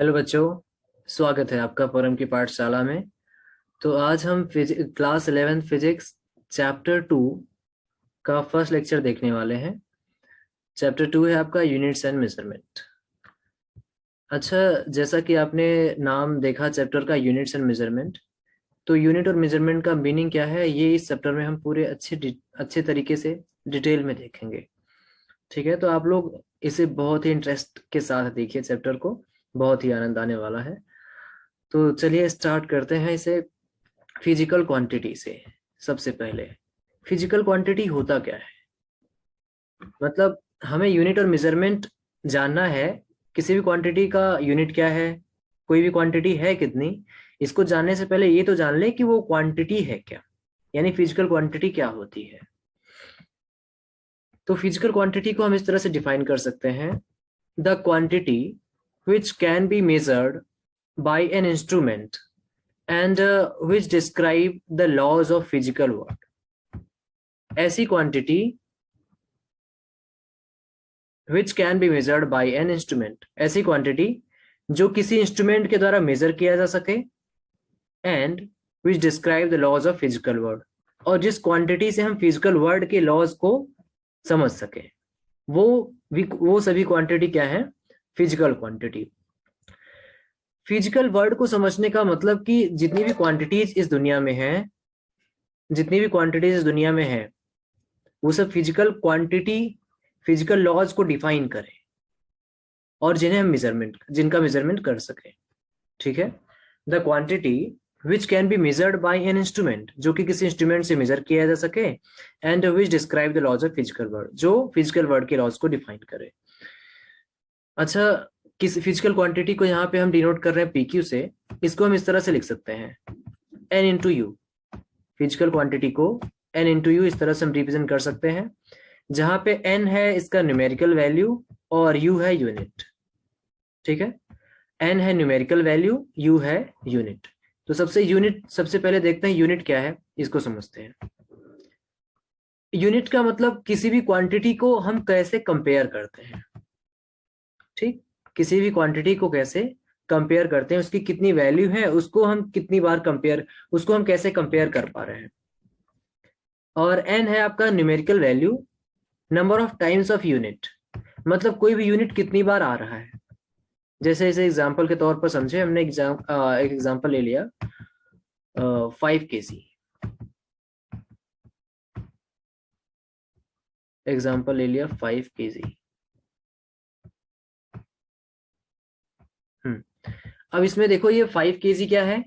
Hello बच्चों, स्वागत है आपका परम की पाठशाला में। तो आज हम क्लास 11 फिजिक्स चैप्टर 2 का फर्स्ट लेक्चर देखने वाले हैं। चैप्टर 2 है आपका यूनिट्स एंड मेजरमेंट। अच्छा, जैसा कि आपने नाम देखा चैप्टर का यूनिट्स एंड मेजरमेंट, तो यूनिट और मेजरमेंट का मीनिंग क्या है ये इस चैप्टर में हम पूरे अच्छे तरीके से डिटेल में देखेंगे। ठीक है, तो आप लोग इसे बहुत ही इंटरेस्ट के साथ देखिए, चैप्टर को बहुत ही आनंद आने वाला है। तो चलिए स्टार्ट करते हैं इसे फिजिकल क्वांटिटी से। सबसे पहले फिजिकल क्वांटिटी होता क्या है, मतलब हमें यूनिट और मेजरमेंट जानना है। किसी भी क्वांटिटी का यूनिट क्या है, कोई भी क्वांटिटी है कितनी, इसको जानने से पहले ये तो जान ले कि वो क्वांटिटी है क्या, यानी फिजिकल क्वांटिटी क्या होती है। तो फिजिकल क्वांटिटी को हम इस तरह से डिफाइन कर सकते हैं: the quantity which can be measured by an instrument and which describe the laws of physical world। ऐसी quantity which can be measured by an instrument, ऐसी क्वांटिटी जो किसी इंस्ट्रूमेंट के द्वारा मेजर किया जा सके, and which describe the laws of physical world, और जिस क्वांटिटी से हम फिजिकल वर्ल्ड के लॉज को समझ सके, वो सभी क्वांटिटी क्या है, फिजिकल क्वांटिटी। फिजिकल वर्ल्ड को समझने का मतलब कि जितनी भी क्वांटिटीज इस दुनिया में है, जितनी भी क्वांटिटीज इस दुनिया में है, वो सब फिजिकल क्वांटिटी, फिजिकल लॉज को डिफाइन करें और जिनका मेजरमेंट कर सके। ठीक है, the quantity which can be measured by an instrument, जो कि किसी इंस्ट्रूमेंट से मेजर किया जा सके, and which describe the laws of physical world, जो फिजिकल वर्ल्ड के लॉज को डिफाइन करे। अच्छा, किस फिजिकल क्वांटिटी को यहाँ पे हम डिनोट कर रहे हैं PQ से, इसको हम इस तरह से लिख सकते हैं N into you. Physical quantity को N इंटू यू इस तरह से हम रिप्रेजेंट कर सकते हैं, जहां पे N है इसका न्यूमेरिकल वैल्यू और U है यूनिट। ठीक है, N है न्यूमेरिकल वैल्यू, U है यूनिट। तो सबसे पहले देखते हैं यूनिट क्या है, इसको समझते हैं। यूनिट का मतलब किसी भी क्वांटिटी को हम कैसे कंपेयर करते हैं। ठीक, किसी भी क्वांटिटी को कैसे कंपेयर करते हैं, उसकी कितनी वैल्यू है, उसको हम कितनी बार उसको हम कैसे कंपेयर कर पा रहे हैं। और N है आपका numerical value, number of times of unit, मतलब कोई भी यूनिट कितनी बार आ रहा है। जैसे इसे एग्जांपल के तौर पर समझे, हमने एक एग्जांपल ले लिया 5 kg। एग्जांपल ले लिया 5 kg। अब इसमें देखो ये 5 kg क्या है,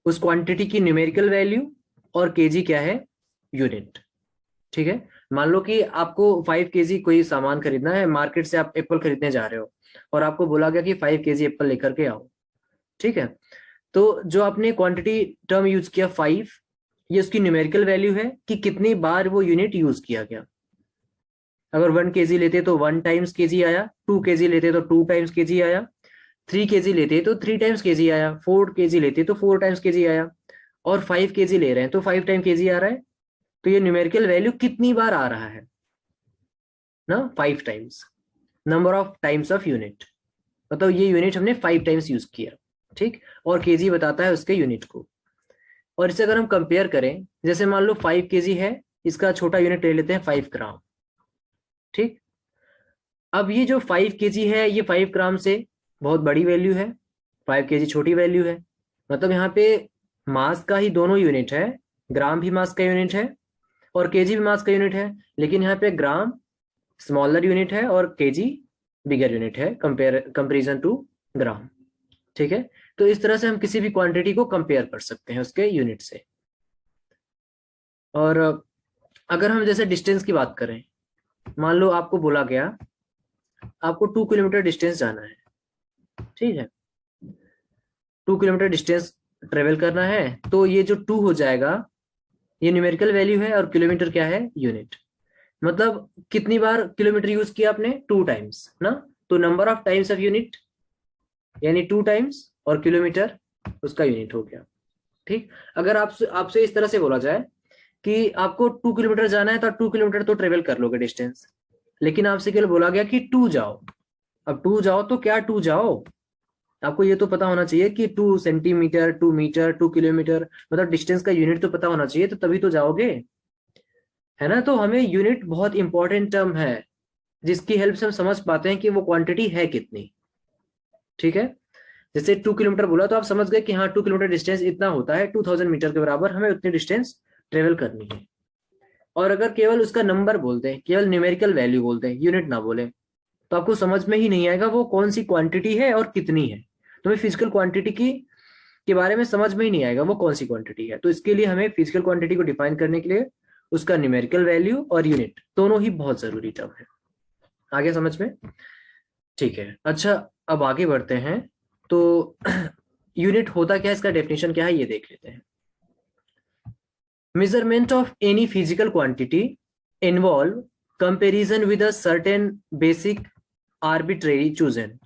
उस क्वांटिटी की न्यूमेरिकल वैल्यू, और kg क्या है, यूनिट। ठीक है, मान लो कि आपको 5 kg कोई सामान खरीदना है, मार्केट से आप एप्पल खरीदने जा रहे हो और आपको बोला गया कि 5 kg एप्पल लेकर के आओ। ठीक है, तो जो आपने क्वांटिटी टर्म यूज किया 5, ये उसकी न्यूमेरिकल वैल्यू है कि कितनी बार वो यूनिट यूज किया गया। अगर 1 kg लेते तो 1 टाइम्स kg आया, 2 kg लेते तो 2 टाइम्स kg आया, 3 kg लेते तो 3 टाइम्स kg आया, 4 kg लेते तो 4 टाइम्स kg आया, और 5 kg ले रहे हैं तो 5 टाइम kg आ रहा है। तो ये न्यूमेरिकल वैल्यू कितनी बार आ रहा है ना, 5 times, number of times of unit, मतलब ये यूनिट हमने 5 टाइम्स यूज किया। ठीक, और केजी बताता है उसके यूनिट को। और इसे अगर हम कंपेयर करें, जैसे मान लो 5 kg है, इसका छोटा यूनिट ले लेते हैं 5 ग्राम। ठीक, अब ये जो 5 kg है, ये 5 ग्राम से बहुत बड़ी वैल्यू है, 5 kg छोटी वैल्यू है। मतलब यहाँ पे मास का ही दोनों यूनिट है, ग्राम भी मास का यूनिट है और केजी भी मास का यूनिट है, लेकिन यहाँ पे ग्राम स्मॉलर यूनिट है और केजी बिगर यूनिट है कंपेरिजन टू ग्राम। ठीक है, तो इस तरह से हम किसी भी क्वांटिटी को कंपेयर कर सकते हैं उसके यूनिट से। और अगर हम जैसे डिस्टेंस की बात करें, मान लो आपको बोला गया आपको 2 किलोमीटर डिस्टेंस जाना है। ठीक है, 2 किलोमीटर डिस्टेंस ट्रेवल करना है, तो ये जो 2 हो जाएगा ये न्यूमेरिकल वैल्यू है और किलोमीटर क्या है, यूनिट। मतलब कितनी बार किलोमीटर यूज किया आपने, 2 टाइम्स ना, तो number of times of unit यानी 2 टाइम्स, और किलोमीटर उसका यूनिट हो गया। ठीक, अगर आपसे आपसे इस तरह से बोला जाए कि आपको 2 किलोमीटर जाना है, तो 2 किलोमीटर तो ट्रेवल कर लोगे डिस्टेंस, लेकिन आपसे केवल बोला गया कि 2 जाओ। अब 2 जाओ तो क्या 2 जाओ, आपको ये तो पता होना चाहिए कि 2 सेंटीमीटर, 2 मीटर, 2 किलोमीटर, मतलब डिस्टेंस का यूनिट तो पता होना चाहिए, तो तभी तो जाओगे, है ना। तो हमें यूनिट बहुत इंपॉर्टेंट टर्म है, जिसकी हेल्प से हम समझ पाते हैं कि वो क्वांटिटी है कितनी। ठीक है, जैसे 2 किलोमीटर बोला तो आप समझ गए कि हाँ 2 किलोमीटर डिस्टेंस इतना होता है, 2000 मीटर के बराबर हमें उतनी डिस्टेंस ट्रेवल करनी है। और अगर केवल उसका नंबर बोलते हैं, केवल न्यूमेरिकल वैल्यू बोलते हैं, यूनिट ना बोले, तो आपको समझ में ही नहीं आएगा वो कौन सी क्वांटिटी है और कितनी है। तो हमें फिजिकल क्वांटिटी की के बारे में समझ में ही नहीं आएगा वो कौन सी क्वांटिटी है। तो इसके लिए हमें फिजिकल क्वांटिटी को डिफाइन करने के लिए उसका न्यूमेरिकल वैल्यू और यूनिट दोनों ही बहुत जरूरी टर्म है। आगे समझ में? ठीक है, अच्छा अब आगे बढ़ते हैं। तो यूनिट होता क्या है, इसका डेफिनेशन क्या है, ये देख लेते हैं। Measurement of any physical quantity involve comparison with a certain basic arbitrary chosen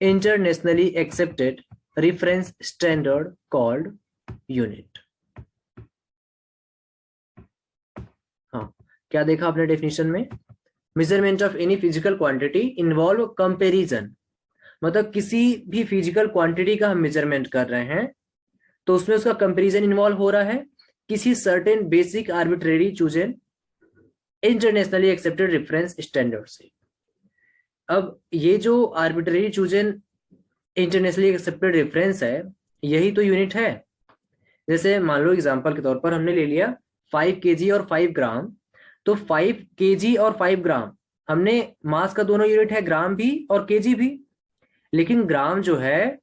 internationally accepted reference standard called unit। हाँ, क्या देखा आपने डेफिनेशन में? Measurement of any physical quantity involve comparison, मतलब किसी भी फिजिकल क्वांटिटी का हम मेजरमेंट कर रहे हैं तो उसमें उसका कंपेरिजन इन्वॉल्व हो रहा है किसी certain basic arbitrary chosen internationally accepted reference standard से। अब ये जो arbitrary chosen internationally accepted reference है, यही तो यूनिट है। जैसे मान लो एग्जांपल के तौर पर हमने ले लिया 5 केजी और 5 ग्राम, तो 5 केजी और 5 ग्राम, हमने मास का दोनों यूनिट है, ग्राम भी और केजी भी, लेकिन ग्राम जो है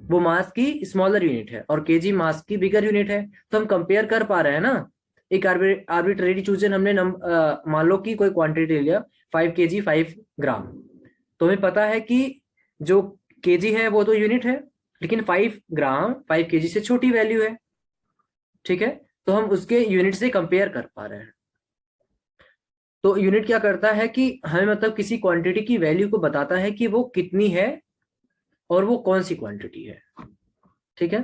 वो मास की स्मॉलर यूनिट है और केजी मास की बिगर यूनिट है। तो हम कंपेयर कर पा रहे हैं ना। एक आर्बिट्रेरी चूजन हमने मान लो कि कोई क्वांटिटी ले लिया 5 केजी 5 ग्राम, तो हमें पता है कि जो केजी है वो तो यूनिट है, लेकिन 5 ग्राम 5 केजी से छोटी वैल्यू है। ठीक है, तो हम उसके यूनिट से कंपेयर कर पा रहे हैं। तो यूनिट क्या करता है कि हमें मतलब किसी क्वांटिटी की वैल्यू को बताता है कि वो कितनी है और वो कौन सी क्वांटिटी है। ठीक है,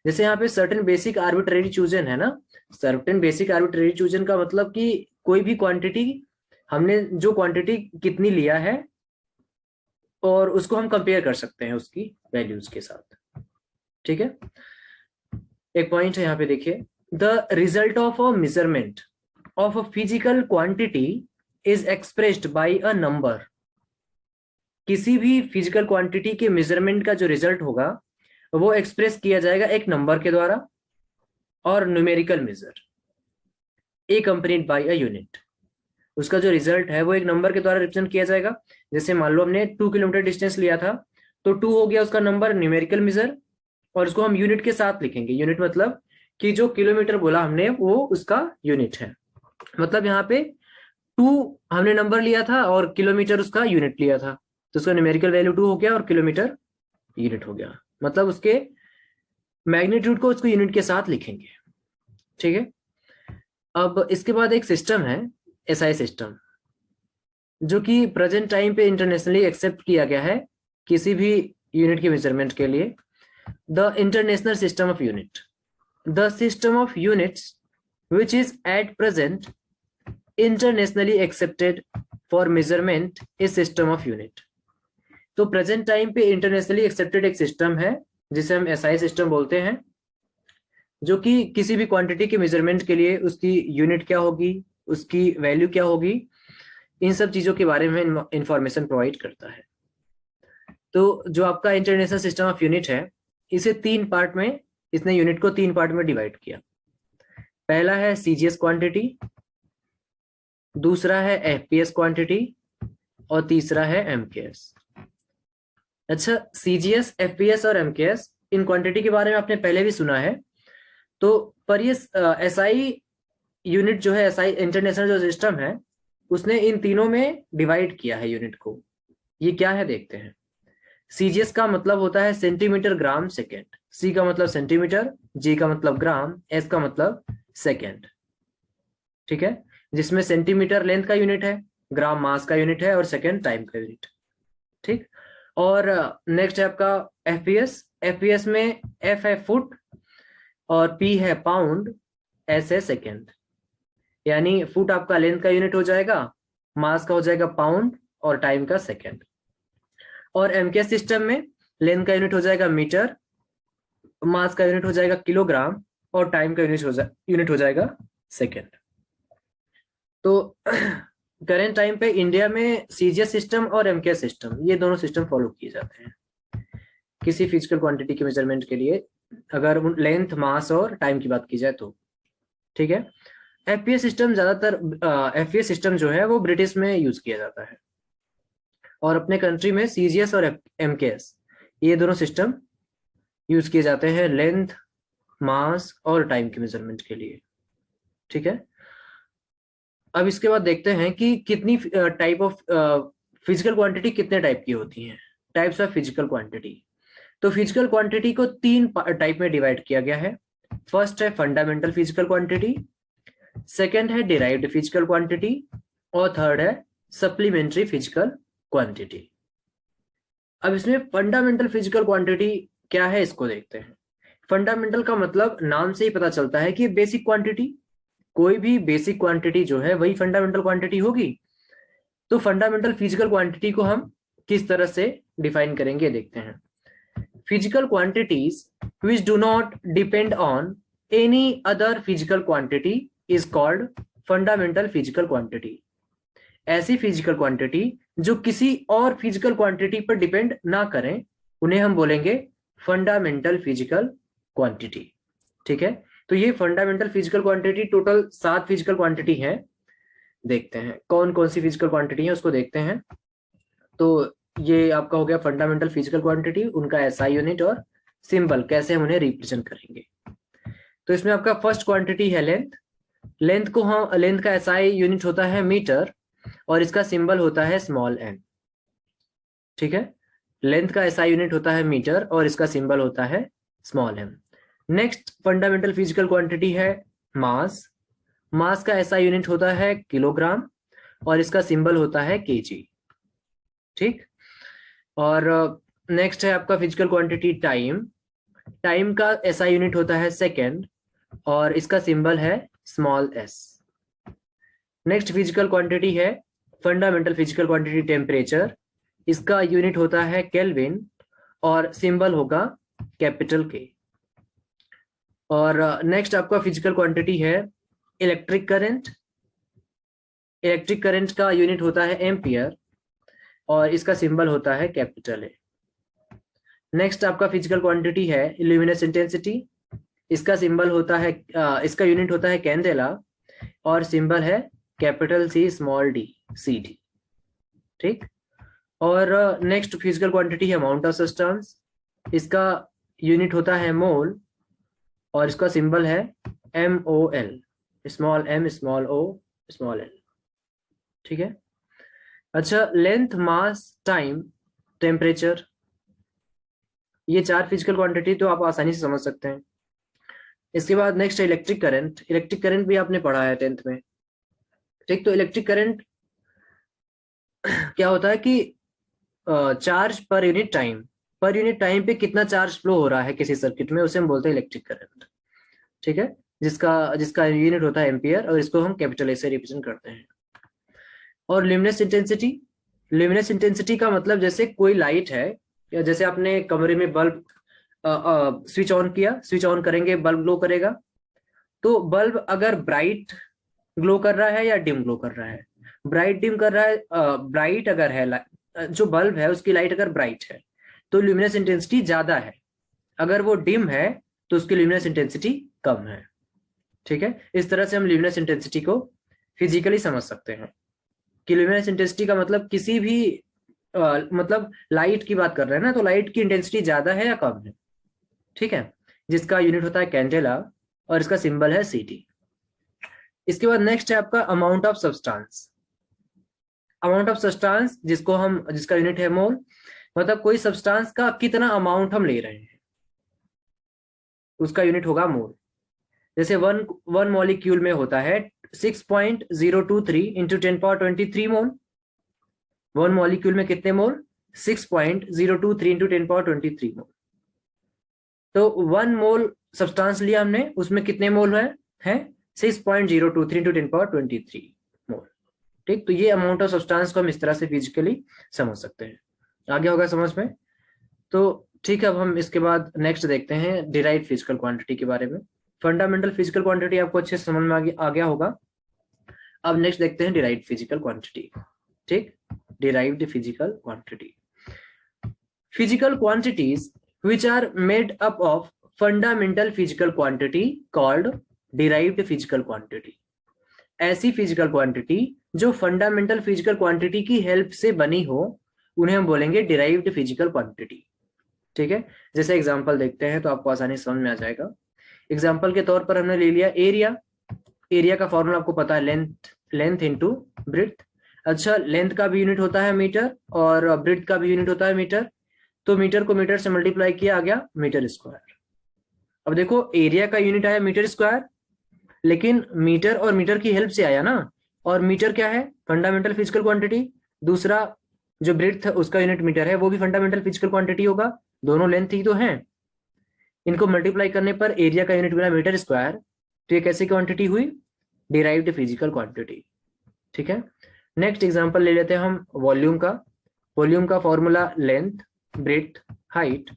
जैसे यहाँ पे सर्टेन बेसिक आर्बिट्रेरी चूजन है ना। सर्टेन बेसिक आर्बिट्रेरी चूजन का मतलब कि कोई भी क्वांटिटी, हमने जो क्वांटिटी कितनी लिया है और उसको हम कंपेयर कर सकते हैं उसकी वैल्यूज के साथ। ठीक है, एक पॉइंट है यहाँ पे देखिए, the result of a measurement of a physical quantity is expressed by a number। किसी भी फिजिकल क्वांटिटी के मेजरमेंट का जो रिजल्ट होगा वो एक्सप्रेस किया जाएगा एक नंबर के द्वारा, और numerical measure accompanied by a unit। उसका जो रिजल्ट है वो एक नंबर के द्वारा रिप्रेजेंट किया जाएगा। जैसे मान लो हमने 2 किलोमीटर डिस्टेंस लिया था, तो 2 हो गया उसका नंबर न्यूमेरिकल मेजर, और उसको हम यूनिट के साथ लिखेंगे। यूनिट मतलब कि जो किलोमीटर बोला हमने वो उसका यूनिट है। मतलब यहाँ पे 2 हमने नंबर लिया था और किलोमीटर उसका यूनिट लिया था, तो उसका न्यूमेरिकल वैल्यू 2 हो गया और किलोमीटर यूनिट हो गया। मतलब उसके मैग्नीट्यूड को उसको यूनिट के साथ लिखेंगे। ठीक है, अब इसके बाद एक सिस्टम है एसआई सिस्टम, जो कि प्रेजेंट टाइम पे इंटरनेशनली एक्सेप्ट किया गया है किसी भी यूनिट के मेजरमेंट के लिए। The international system of unit, the system of units which is at present internationally accepted for measurement is system of unit. तो प्रेजेंट टाइम पे इंटरनेशनली एक्सेप्टेड एक सिस्टम है जिसे हम एसआई सिस्टम बोलते हैं, जो कि किसी भी क्वांटिटी के मेजरमेंट के लिए उसकी यूनिट क्या होगी, उसकी वैल्यू क्या होगी, इन सब चीजों के बारे में इंफॉर्मेशन प्रोवाइड करता है। तो जो आपका इंटरनेशनल सिस्टम ऑफ यूनिट है, इसे 3 पार्ट में, इसने यूनिट को 3 पार्ट में डिवाइड किया। पहला है सीजीएस क्वांटिटी, दूसरा है एफपीएस क्वांटिटी, और तीसरा है एमकेएस। अच्छा, सीजीएस, एफपीएस और एमकेएस, इन क्वांटिटी के बारे में आपने पहले भी सुना है। तो पर ये एसआई यूनिट जो है, एसआई इंटरनेशनल जो सिस्टम है, उसने इन तीनों में डिवाइड किया है यूनिट को। ये क्या है देखते हैं। सीजीएस का मतलब होता है सेंटीमीटर ग्राम सेकेंड, सी का मतलब सेंटीमीटर, जी का मतलब ग्राम, एस का मतलब सेकेंड। ठीक है, जिसमें सेंटीमीटर लेंथ का यूनिट है, ग्राम मास का यूनिट है और सेकेंड टाइम का यूनिट। ठीक, और नेक्स्ट है आपका एफपीएस। एफपीएस में एफ है फुट और पी है पाउंड, एस है सेकेंड। यानी फुट आपका लेंथ का यूनिट हो जाएगा, मास का हो जाएगा पाउंड और टाइम का सेकेंड। और एमकेएस सिस्टम में लेंथ का यूनिट हो जाएगा मीटर, मास का यूनिट हो जाएगा किलोग्राम, और टाइम का यूनिट हो जाएगा सेकेंड। तो करेंट टाइम पे इंडिया में सीजीएस सिस्टम और एमकेएस सिस्टम, ये दोनों सिस्टम फॉलो किए जाते हैं किसी फिजिकल क्वांटिटी के मेजरमेंट के लिए, अगर लेंथ, मास और टाइम की बात की जाए तो। ठीक है। एफपीएस सिस्टम ज्यादातर, एफपीएस सिस्टम जो है वो ब्रिटिश में यूज किया जाता है, और अपने कंट्री में सीजीएस और एमकेएस, ये दोनों सिस्टम यूज किए जाते हैं लेंथ, मास और टाइम के मेजरमेंट के लिए। ठीक है। अब इसके बाद देखते हैं कि कितनी टाइप ऑफ फिजिकल क्वांटिटी कितने टाइप की होती हैं, टाइप्स ऑफ फिजिकल क्वांटिटी। तो फिजिकल क्वांटिटी को तीन टाइप में डिवाइड किया गया है। फर्स्ट है फंडामेंटल फिजिकल क्वांटिटी, सेकेंड है डिराइव्ड फिजिकल क्वांटिटी, और थर्ड है सप्लीमेंट्री फिजिकल क्वांटिटी। अब इसमें फंडामेंटल फिजिकल क्वांटिटी क्या है इसको देखते हैं। फंडामेंटल का मतलब नाम से ही पता चलता है कि बेसिक क्वांटिटी, कोई भी बेसिक क्वांटिटी जो है वही फंडामेंटल क्वांटिटी होगी। तो फंडामेंटल फिजिकल क्वांटिटी को हम किस तरह से डिफाइन करेंगे देखते हैं। Physical quantities which do not depend on any other physical quantity is called fundamental physical quantity। ऐसी फिजिकल क्वांटिटी जो किसी और फिजिकल क्वांटिटी पर डिपेंड ना करें, उन्हें हम बोलेंगे फंडामेंटल फिजिकल क्वांटिटी। ठीक है। तो ये fundamental physical quantity, total 7 physical quantity है। देखते हैं कौन कौन सी फिजिकल क्वांटिटी है उसको देखते हैं। तो ये आपका हो गया फंडामेंटल फिजिकल क्वांटिटी, उनका एसआई यूनिट और सिंबल, कैसे हम उन्हें रिप्रेजेंट करेंगे। तो इसमें आपका फर्स्ट क्वांटिटी है लेंथ। लेंथ को हम, लेंथ का एसआई यूनिट होता है मीटर, और इसका सिंबल होता है स्मॉल एम। ठीक है। लेंथ का एसआई यूनिट होता है मीटर, और इसका सिंबल होता है small M. Next fundamental physical quantity है मास। मास का एसआई यूनिट होता है किलोग्राम, और इसका सिंबल होता है केजी। ठीक। और नेक्स्ट है आपका फिजिकल क्वांटिटी टाइम। टाइम का एसआई यूनिट होता है सेकेंड, और इसका सिंबल है small S. Next physical quantity है फंडामेंटल फिजिकल क्वांटिटी टेम्परेचर। इसका यूनिट होता है केल्विन, और सिंबल होगा कैपिटल के। और नेक्स्ट आपका फिजिकल क्वांटिटी है इलेक्ट्रिक करंट। इलेक्ट्रिक करंट का यूनिट होता है एम्पियर, और इसका सिंबल होता है कैपिटल ए। नेक्स्ट आपका फिजिकल क्वांटिटी है ल्यूमिनस इंटेंसिटी। इसका सिंबल होता है, इसका यूनिट होता है कैंडेला, और सिंबल है capital C small D, C D. ठीक। और नेक्स्ट फिजिकल क्वांटिटी है अमाउंट ऑफ सब्सटेंस। इसका यूनिट होता है मोल, और इसका सिंबल है MOL, small m small o small l। ठीक है। अच्छा, लेंथ, मास, टाइम, टेम्परेचर, ये 4 फिजिकल क्वांटिटी तो आप आसानी से समझ सकते हैं। इसके बाद नेक्स्ट है इलेक्ट्रिक करंट। इलेक्ट्रिक करंट भी आपने पढ़ा है 10th में। ठीक। तो इलेक्ट्रिक करंट क्या होता है कि charge per unit time, per unit time पे कितना चार्ज फ्लो हो रहा है किसी सर्किट में, उसे हम बोलते हैं इलेक्ट्रिक करंट। ठीक है। जिसका जिसका यूनिट होता है एम्पियर, और इसको हम कैपिटल ए से रिप्रेजेंट करते हैं। और ल्यूमिनस इंटेंसिटी। ल्यूमिनस इंटेंसिटी का मतलब जैसे कोई लाइट है, या जैसे आपने कमरे में बल्ब स्विच ऑन किया, स्विच ऑन करेंगे बल्ब ग्लो करेगा। तो बल्ब अगर ब्राइट ग्लो कर रहा है या डिम ग्लो कर रहा है, ब्राइट डिम कर रहा है, ब्राइट अगर है, जो बल्ब है उसकी लाइट अगर ब्राइट है तो ल्यूमिनस इंटेंसिटी ज्यादा है, अगर वो डिम है तो उसकी ल्यूमिनस इंटेंसिटी कम है। ठीक है। इस तरह से हम ल्यूमिनस इंटेंसिटी को फिजिकली समझ सकते हैं कि ल्यूमिनस इंटेंसिटी का मतलब किसी भी मतलब लाइट की बात कर रहे हैं ना, तो लाइट की इंटेंसिटी ज्यादा है या कम है। ठीक है। जिसका यूनिट होता है कैंडेला, और इसका सिंबल है सीटी। इसके बाद नेक्स्ट है आपका amount of substance. Amount of substance जिसका यूनिट है मोल, मतलब कोई सब्सटेंस का कितना अमाउंट हम ले रहे हैं, उसका यूनिट होगा मोल। जैसे वन मॉलिक्यूल में होता है 6.023 इंटू 10^23 मोल। वन मॉलिक्यूल में कितने मोल? 6.023 इंटू 10^23 मोल। तो 1 मोल सब्सटेंस लिया हमने, उसमें कितने मोल है 6.023 इंटू 10^23 मोल। ठीक। तो ये अमाउंट ऑफ सब्सटेंस को हम इस तरह से फिजिकली समझ सकते हैं। आगे होगा समझ में। तो ठीक है, अब हम इसके बाद नेक्स्ट देखते हैं डिराइव्ड फिजिकल क्वांटिटी के बारे में। फंडामेंटल फिजिकल क्वांटिटी आपको अच्छे से समझ में आ गया होगा। अब नेक्स्ट देखते हैं डिराइव्ड फिजिकल क्वांटिटी। ठीक, derived physical quantity, physical quantities which are made up of fundamental physical quantity called derived physical quantity। ऐसी फिजिकल क्वांटिटी जो फंडामेंटल फिजिकल क्वांटिटी की हेल्प से बनी हो उन्हें हम बोलेंगे डिराइव्ड फिजिकल क्वांटिटी। ठीक है, जैसे एग्जांपल देखते हैं तो आपको आसानी से समझ में आ जाएगा। एग्जांपल के तौर पर हमने ले लिया एरिया। एरिया का फॉर्मूला आपको पता है, लेंथ इनटू ब्रेड्थ। अच्छा, लेंथ का भी यूनिट होता है मीटर और ब्रेड्थ का भी यूनिट होता है मीटर, तो मीटर को मीटर से मल्टीप्लाई किया, आ गया मीटर स्क्वायर। अब देखो एरिया का यूनिट आया मीटर स्क्वायर, लेकिन मीटर और मीटर की हेल्प से आया ना, और मीटर क्या है, फंडामेंटल फिजिकल क्वांटिटी। दूसरा जो ब्रेड्थ है उसका यूनिट मीटर है, वो भी फंडामेंटल फिजिकल क्वांटिटी होगा, दोनों लेंथ ही तो है। इनको मल्टीप्लाई करने पर एरिया का यूनिट मिला मीटर स्क्वायर, तो ये कैसी क्वांटिटी हुई, डिराइव्ड फिजिकल क्वांटिटी। ठीक है, नेक्स्ट एग्जांपल ले लेते हैं हम वॉल्यूम का। वॉल्यूम का फॉर्मूला लेंथ, ब्रेड्थ, हाइट।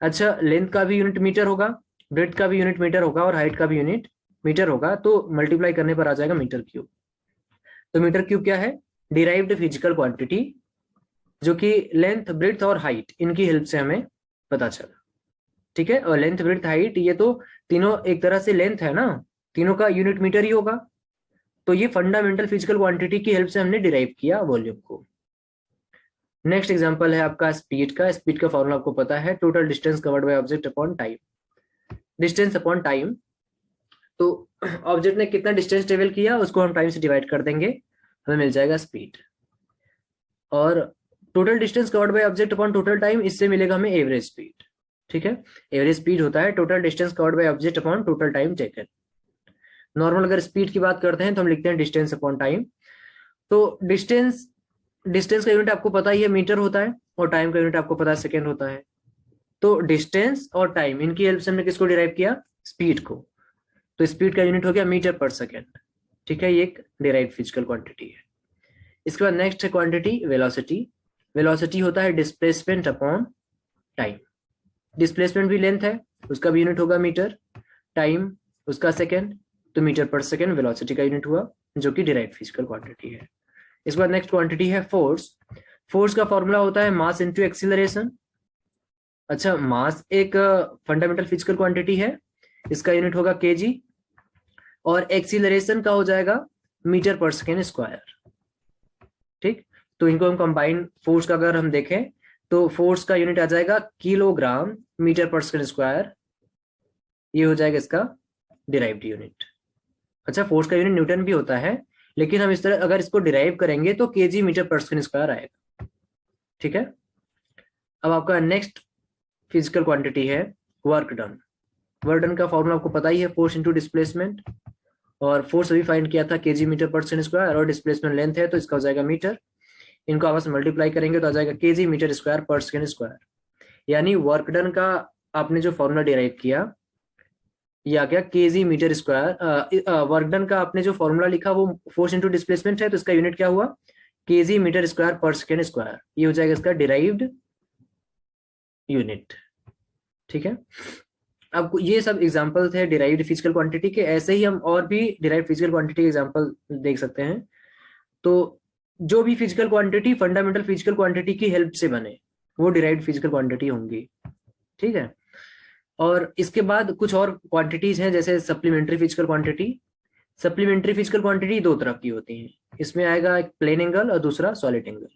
अच्छा, लेंथ का भी यूनिट मीटर होगा, ब्रेड्थ का भी यूनिट मीटर होगा और हाइट का भी यूनिट मीटर होगा, तो मल्टीप्लाई करने पर आ जाएगा मीटर क्यूब। तो मीटर क्यूब क्या है, डिराइव्ड फिजिकल क्वांटिटी, जो कि लेंथ, ब्रेड्थ और हाइट इनकी हेल्प से हमें पता चला। ठीक है, और लेंथ, ब्रेड्थ, हाइट ये तो तीनों एक तरह से लेंथ है ना, तीनों का यूनिट मीटर ही होगा, तो ये फंडामेंटल फिजिकल क्वांटिटी की हेल्प से हमने डिराइव किया वॉल्यूम को। नेक्स्ट एग्जांपल है आपका स्पीड का। स्पीड का फॉर्मूला आपको पता है, total distance covered by object upon time, distance upon time. तो ऑब्जेक्ट ने कितना डिस्टेंस ट्रेवल किया उसको हम टाइम से डिवाइड कर देंगे, हमें मिल जाएगा स्पीड। और total distance covered by object upon total time, इससे मिलेगा हमें एवरेज स्पीड। ठीक है, एवरेज स्पीड होता है total distance covered by object upon total time taken. Normal अगर स्पीड की बात करते हैं तो हम लिखते हैं डिस्टेंस अपॉन टाइम। तो डिस्टेंस का यूनिट आपको पता ही है मीटर होता है, और टाइम का यूनिट आपको पता है सेकेंड होता है। तो डिस्टेंस और टाइम इनकी हेल्प से हमने किसको डिराइव किया, स्पीड को, तो स्पीड का यूनिट हो गया मीटर पर सेकेंड। ठीक है, ये एक डिराइव्ड फिजिकल क्वांटिटी है। इसके बाद नेक्स्ट है क्वांटिटी वेलोसिटी। वेलोसिटी होता है डिस्प्लेसमेंट अपॉन टाइम। डिस्प्लेसमेंट भी लेंथ है, उसका भी यूनिट होगा मीटर, टाइम उसका सेकेंड, तो मीटर पर सेकेंड वेलोसिटी का यूनिट हुआ, जो कि डिराइव्ड फिजिकल क्वांटिटी है। इसके बाद नेक्स्ट क्वांटिटी है फोर्स। फोर्स का फॉर्मूला होता है मास इनटू एक्सीलरेशन। अच्छा, मास एक फंडामेंटल फिजिकल क्वांटिटी है, इसका यूनिट होगा केजी, और एक्सीलरेशन का हो जाएगा मीटर पर सेकेंड स्क्वायर। ठीक, तो इनको हम कंबाइन, फोर्स का अगर हम देखें तो फोर्स का यूनिट आ जाएगा किलोग्राम मीटर पर सेकेंड स्क्वायर, ये हो जाएगा इसका डिराइव्ड यूनिट। अच्छा, फोर्स का यूनिट न्यूटन भी होता है, लेकिन हम इस तरह अगर इसको डिराइव करेंगे तो केजी मीटर पर सेकेंड स्क्वायर आएगा। ठीक है, अब आपका नेक्स्ट फिजिकल क्वांटिटी है वर्क डन। वर्क डन का फॉर्मूला आपको पता ही है, फोर्स इनटू डिस्प्लेसमेंट, और फोर्स अभी फाइंड किया था केजी मीटर पर सेकेंड स्क्वायर, और डिस्प्लेसमेंट लेंथ है तो इसका हो जाएगा मीटर। इनको आपस में मल्टीप्लाई करेंगे तो आ जाएगा केजी मीटर स्क्वायर पर सेकेंड स्क्वायर। यानी वर्क डन का आपने जो फॉर्मूला डिराइव किया ये आ गया KG metre square. Work done का आपने जो फॉर्मूला लिखा वो फोर्स इनटू डिस्प्लेसमेंट है, तो इसका यूनिट क्या हुआ, केजी मीटर स्क्वायर पर सेकेंड स्क्वायर, ये हो जाएगा इसका डिराइव्ड यूनिट। ठीक है, अब ये सब एग्जांपल थे डिराइव्ड फिजिकल क्वांटिटी के। ऐसे ही हम और भी डिराइव्ड फिजिकल क्वांटिटी के एग्जांपल देख सकते हैं। तो जो भी physical quantity fundamental physical quantity की हेल्प से बने वो डिराइव्ड फिजिकल क्वांटिटी होंगी। ठीक है, और इसके बाद कुछ और क्वांटिटीज हैं जैसे supplementary physical quantity. Supplementary physical quantity दो तरह की होती हैं, इसमें आएगा एक प्लेन एंगल और दूसरा सॉलिड एंगल।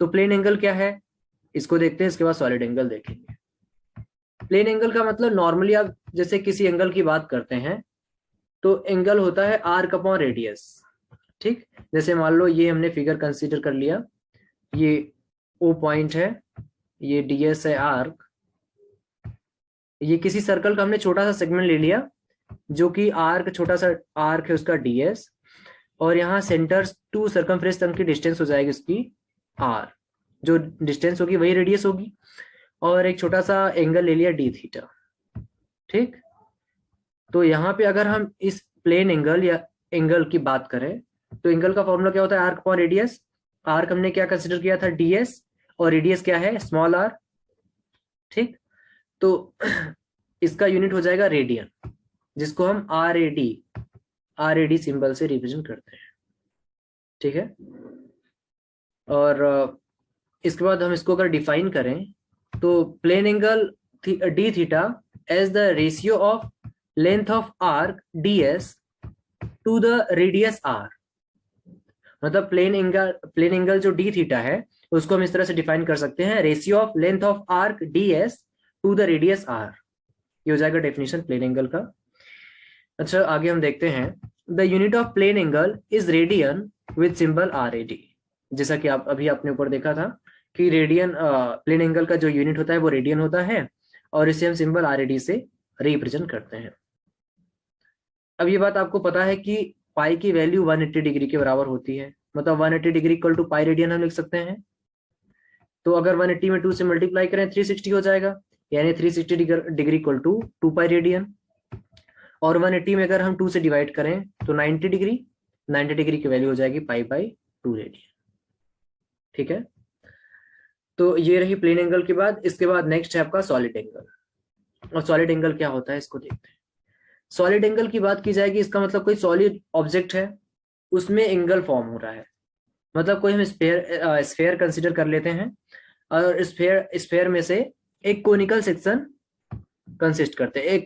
तो प्लेन एंगल क्या है इसको देखते हैं, इसके बाद सॉलिड एंगल देखेंगे। प्लेन एंगल का मतलब नॉर्मली आप जैसे किसी एंगल की बात करते हैं तो एंगल होता है आर्क अपॉन रेडियस। ठीक, जैसे मान लो ये हमने फिगर कंसीडर कर लिया, ये ओ पॉइंट है, ये डीएस है आर्क, ये किसी सर्कल का हमने छोटा सा सेगमेंट ले लिया जो कि आर्क, छोटा सा आर्क है उसका डीएस, और यहाँ सेंटर टू सर्कमफ्रेंस तक की डिस्टेंस हो जाएगी उसकी आर, जो डिस्टेंस होगी वही रेडियस होगी, और एक छोटा सा एंगल ले लिया डी थीटा। ठीक, तो यहाँ पे अगर हम इस प्लेन एंगल या एंगल की बात करें तो एंगल का फॉर्मूला क्या होता है, आर्क अपॉन रेडियस। आर्क हमने क्या कंसिडर किया था, डीएस, और रेडियस क्या है, स्मॉल आर। ठीक, तो इसका यूनिट हो जाएगा रेडियन, जिसको हम आर ए डी सिंबल से रिप्रेजेंट करते हैं। ठीक है, और इसके बाद हम इसको अगर डिफाइन करें तो plane angle D theta as the ratio of length of arc D S to the radius R. मतलब प्लेन एंगल जो डी थीटा है उसको हम इस तरह से डिफाइन कर सकते हैं, ratio of length of arc D S to the radius R. ये हो जाएगा डेफिनेशन प्लेन एंगल का। अच्छा, आगे हम देखते हैं, the unit of plane angle is radian with symbol R A D. जैसा कि आप अभी आपने ऊपर देखा था कि रेडियन प्लेन एंगल का जो यूनिट होता है वो रेडियन होता है, और इसे हम सिंबल आर ए डी से रिप्रेजेंट करते हैं। अब ये बात आपको पता है कि पाई की वैल्यू 180 डिग्री के बराबर होती है, मतलब 180 degree equal to pi radian हम लिख सकते हैं। तो अगर 180 में 2 से मल्टीप्लाई करें 360 हो जाएगा, यानी 360 degree equal to 2 pi radian. और 180 में अगर हम 2 से डिवाइड करें तो 90 डिग्री की वैल्यू हो जाएगी पाई बाई 2 रेडियन। ठीक है, तो ये रही प्लेन एंगल के बाद। इसके बाद नेक्स्ट है आपका सॉलिड एंगल। और सॉलिड एंगल क्या होता है इसको देखते हैं। सॉलिड एंगल की बात की जाएगी, इसका मतलब कोई सॉलिड ऑब्जेक्ट है उसमें एंगल फॉर्म हो रहा है। मतलब कोई हम स्फेयर कंसीडर कर लेते हैं, और स्फेयर में से एक कोनिकल सेक्शन कंसिस्ट करते हैं,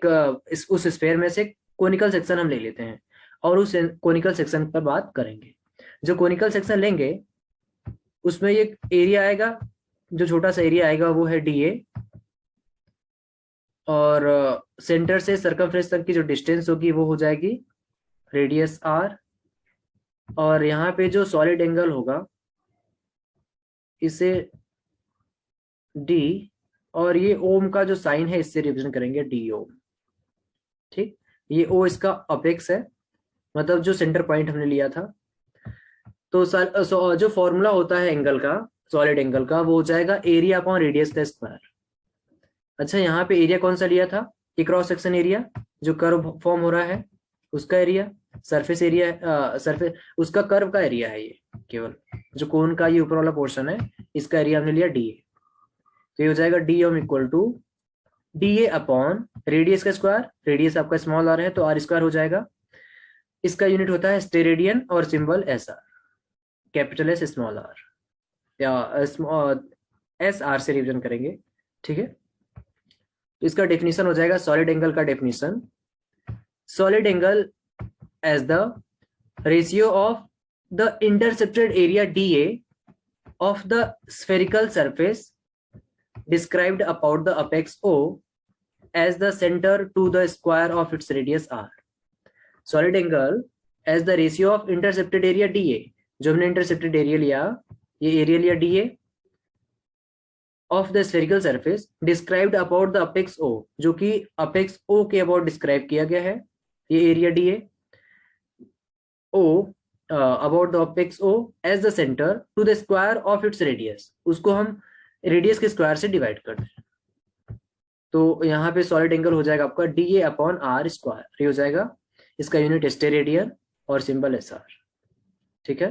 उस स्फेयर में से कोनिकल सेक्शन हम ले लेते हैं और उस कोनिकल सेक्शन पर बात करेंगे। जो कोनिकल सेक्शन लेंगे उसमें एक एरिया आएगा, जो छोटा सा एरिया आएगा वो है डी ए, और सेंटर से सर्कमफ्रेंस तक की जो डिस्टेंस होगी वो हो जाएगी रेडियस आर। और यहाँ पे जो सॉलिड एंगल होगा इसे डी, और ये ओम का जो साइन है इससे रिप्रेजेंट करेंगे डी ओम। ठीक, ये ओ इसका अपेक्स है, मतलब जो सेंटर पॉइंट हमने लिया था। तो जो फॉर्मूला होता है एंगल का, सॉलिड एंगल का, वो हो जाएगा एरिया अपॉन रेडियस का स्क्वायर। अच्छा, यहाँ पे एरिया कौन सा लिया था, ये क्रॉस सेक्शन एरिया जो कर्व फॉर्म हो रहा है उसका एरिया, सरफेस एरिया सरफेस उसका कर्व का एरिया है, ये केवल जो कोन का ये ऊपर वाला पोर्शन है इसका एरिया हमने लिया डी ए। तो ये हो जाएगा D ohm equal to D A upon radius का स्क्वायर। रेडियस आपका स्मॉल आर है तो आर स्क्वायर हो जाएगा। इसका यूनिट होता है स्टेरेडियन और symbol S R, capital S small R, या एस आर से रिप्रेजेंट करेंगे। ठीक है, तो इसका डेफिनेशन हो जाएगा, सॉलिड एंगल का definition, solid angle as the ratio of the intercepted area D A of the spherical surface described about the apex O as the center to the square of its radius r. Solid angle as the ratio of intercepted area dA, जो हमने intercepted area लिया, ये area लिया dA of the spherical surface described about the apex O, जो कि apex O के about describe किया गया है, ये area dA O about the apex O as the center to the square of its radius, उसको हम रेडियस के स्क्वायर से डिवाइड करते हैं। तो यहाँ पे सॉलिड एंगल हो जाएगा आपका D A upon R square, ये हो जाएगा। इसका यूनिट स्टेरेडियन और सिंबल एस आर। ठीक है,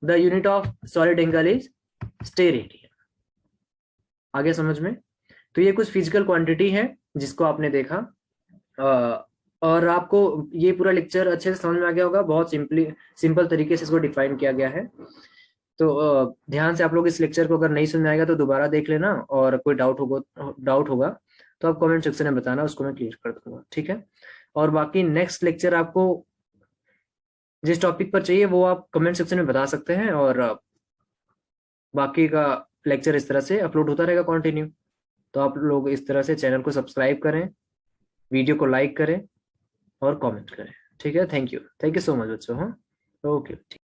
the unit of solid angle is steradian. आगे समझ में? तो ये कुछ फिजिकल क्वांटिटी है जिसको आपने देखा, और आपको ये पूरा लेक्चर अच्छे से समझ में आ गया होगा। बहुत सिंपल तरीके से इसको डिफाइन किया गया है। तो ध्यान से आप लोग इस लेक्चर को अगर नहीं समझ आएगा तो दोबारा देख लेना, और कोई डाउट होगा तो आप कमेंट सेक्शन में बताना, उसको मैं क्लियर कर दूंगा। ठीक है, और बाकी नेक्स्ट लेक्चर आपको जिस टॉपिक पर चाहिए वो आप कमेंट सेक्शन में बता सकते हैं, और बाकी का लेक्चर इस तरह से अपलोड होता रहेगा कंटिन्यू। तो आप लोग इस तरह से चैनल को सब्सक्राइब करें, वीडियो को लाइक करें और कमेंट करें। ठीक है, थैंक यू सो मच बच्चों। हाँ, ओके।